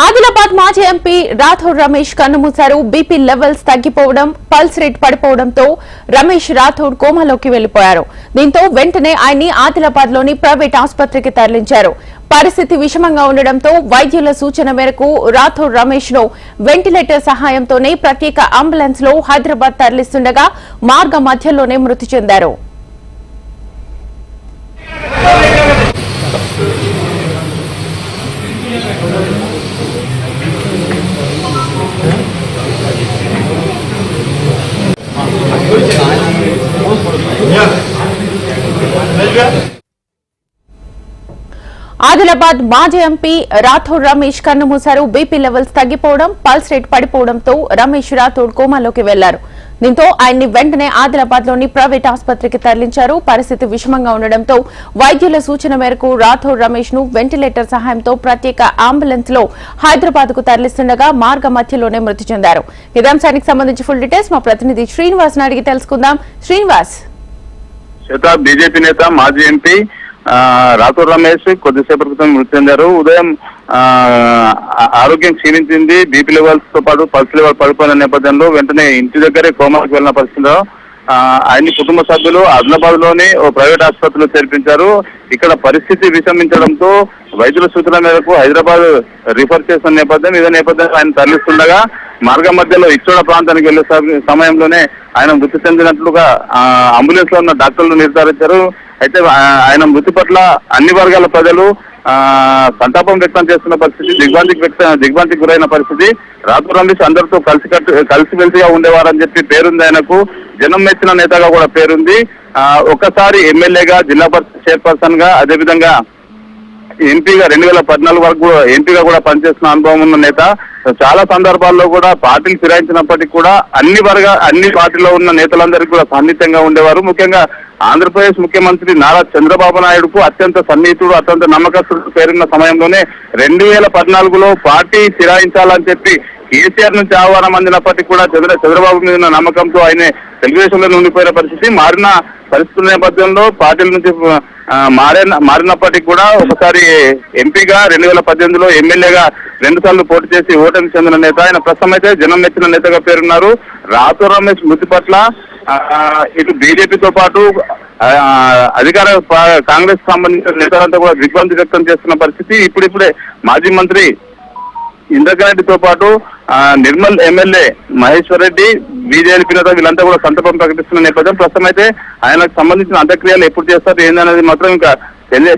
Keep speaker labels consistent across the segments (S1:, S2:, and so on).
S1: ఆదిలాబాద్ మాజీ ఎంపీ రాథోడ్ రమేష్ కన్నుమూశారు. BP levels తగ్గిపోవడం, పల్స్ రేట్ పడిపోవడంతో రమేష్ రాథోడ్ కోమాలోకి వెళ్లిపోయారు. దీంతో వెంటనే ఆయన్ని ఆదిలాబాద్ లోని ప్రైవేట్ ఆసుపత్రికి తరలించారు. పరిస్థితి విషమంగా ఉండడంతో వైద్యుల సూచన మేరకు రాథోడ్ రమేష్ ను వెంటిలేటర్ సహాయంతోనే ప్రత్యేక అంబులెన్స్ లో హైదరాబాద్ తరలిస్తుండగా మార్గ మధ్యలోనే మృతి చెందారు. ఆదిలాబాద్ మాజీ ఎంపీ రాథోడ్ రమేష్ కన్నుమూశారు. బీపీ లెవెల్స్ తగ్గిపోవడం, పల్స్ రేట్ పడిపోవడంతో రమేష్ రాథోడ్ కోమాలోకి వెళ్లారు. దీంతో ఆయన్ని వెంటనే ఆదిలాబాద్ లోని ప్రైవేట్ ఆసుపత్రికి తరలించారు. పరిస్థితి విషమంగా ఉండడంతో వైద్యుల సూచన మేరకు రాథోడ్ రమేష్ ను వెంటిలేటర్ సహాయంతో ప్రత్యేక అంబులెన్స్ లో హైదరాబాద్ కు తరలిస్తుండగా మార్గ మధ్యలోనే మృతి చెందారు. ఇదే అంశానికి సంబంధించి ఫుల్ డీటెయిల్స్ మా ప్రతినిధి శ్రీనివాస్ అడిగి తెలుసుకుందాం. శ్రీనివాస్,
S2: బీజేపీ నేత మాజీ ఎంపీ రాథోడ్ రమేష్ కొద్దిసేపటి క్రితం మృతి చెందారు. ఉదయం ఆరోగ్యం క్షీణించింది. బీపీ లెవెల్స్ తో పాటు పల్స్ లెవెల్ పడిపోయిన నేపథ్యంలో వెంటనే ఇంటి దగ్గరే కోమాకు వెళ్లిన పరిస్థితిలో ఆయన్ని కుటుంబ సభ్యులు ఆదిలాబాద్ లోని ఓ ప్రైవేట్ ఆసుపత్రిలో చేర్పించారు. ఇక్కడ పరిస్థితి విషమించడంతో వైద్యుల సూచన మేరకు హైదరాబాద్ రిఫర్ చేసిన నేపథ్యం. ఇదే నేపథ్యంలో ఆయన తరలిస్తుండగా మార్గ మధ్యలో ఇచ్చోడ ప్రాంతానికి వెళ్లే సమయంలోనే ఆయన మృతి చెందినట్లుగా అంబులెన్స్ లో ఉన్న డాక్టర్లు నిర్ధారించారు. అయితే ఆయన మృతి పట్ల అన్ని వర్గాల ప్రజలు సంతాపం వ్యక్తం చేస్తున్న పరిస్థితి, దిగ్భ్రాంతికి గురైన పరిస్థితి. రాథోడ్ రమేష్ అందరితో కలిసిమెలిసిగా ఉండేవారని చెప్పి పేరుంది ఆయనకు. జనం మెచ్చిన నేతగా కూడా పేరుంది. ఒక్కసారి ఎమ్మెల్యేగా, జిల్లా పరిషత్ చైర్పర్సన్ గా, అదేవిధంగా ఎంపీగా 2014 వరకు ఎంపీగా కూడా పనిచేసిన అనుభవం ఉన్న నేత. చాలా సందర్భాల్లో కూడా పార్టీలు ఫిరాయించినప్పటికీ కూడా అన్ని పార్టీలో ఉన్న నేతలందరికీ కూడా సన్నిహితంగా ఉండేవారు. ముఖ్యంగా ఆంధ్రప్రదేశ్ ముఖ్యమంత్రి నారా చంద్రబాబు నాయుడుకు అత్యంత సన్నిహితుడు, అత్యంత నమ్మకస్తుడు పేరున్న సమయంలోనే 2014లో పార్టీ ఫిరాయించాలని చెప్పి కేసీఆర్ నుంచి ఆహ్వానం అందినప్పటికీ కూడా చంద్రబాబు మీద ఉన్న నమ్మకంతో ఆయన తెలుగుదేశంలో ఉండిపోయిన పరిస్థితి. మారిన పరిస్థితుల నేపథ్యంలో పార్టీల నుంచి మారినప్పటికీ కూడా ఒకసారి ఎంపీగా 2018లో ఎమ్మెల్యేగా 2 సార్లు పోటీ చేసి ఓటమి చెందిన నేత. ఆయన ప్రస్తుతం అయితే జనం మెచ్చిన నేతగా పేరున్నారు. రాథోడ్ రమేష్ మృతి పట్ల ఇటు బీజేపీతో పాటు అధికార కాంగ్రెస్ సంబంధించిన నేతలంతా కూడా దిగ్భ్రాంతి వ్యక్తం చేస్తున్న పరిస్థితి. ఇప్పుడిప్పుడే మాజీ మంత్రి ఇంద్రకరెడ్డితో పాటు నిర్మల్ ఎమ్మెల్యే మహేశ్వర్ రెడ్డి, బీజేపీ నేత వీళ్ళంతా కూడా సంతాపం ప్రకటిస్తున్న నేపథ్యం. ప్రస్తుతం అయితే ఆయనకు సంబంధించిన అంత్యక్రియలు ఎప్పుడు చేస్తారు ఏందనేది మాత్రం ఇంకా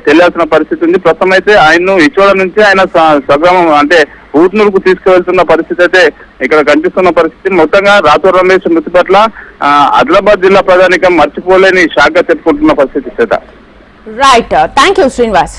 S2: తెలియాల్సిన పరిస్థితి ఉంది. ప్రస్తుతం అయితే ఆయన్ను ఇచ్చోడ నుంచి ఆయన స్వగ్రామం అంటే ఊట్నూరుకు తీసుకువెళ్తున్న పరిస్థితి అయితే ఇక్కడ కనిపిస్తున్న పరిస్థితి. మొత్తంగా రాథోడ్ రమేష్ మృతి పట్ల ఆదిలాబాద్ జిల్లా ప్రజానికం మర్చిపోలేని షాక్ గా చెప్పుకుంటున్న పరిస్థితి.
S1: Right, thank you Srinivas.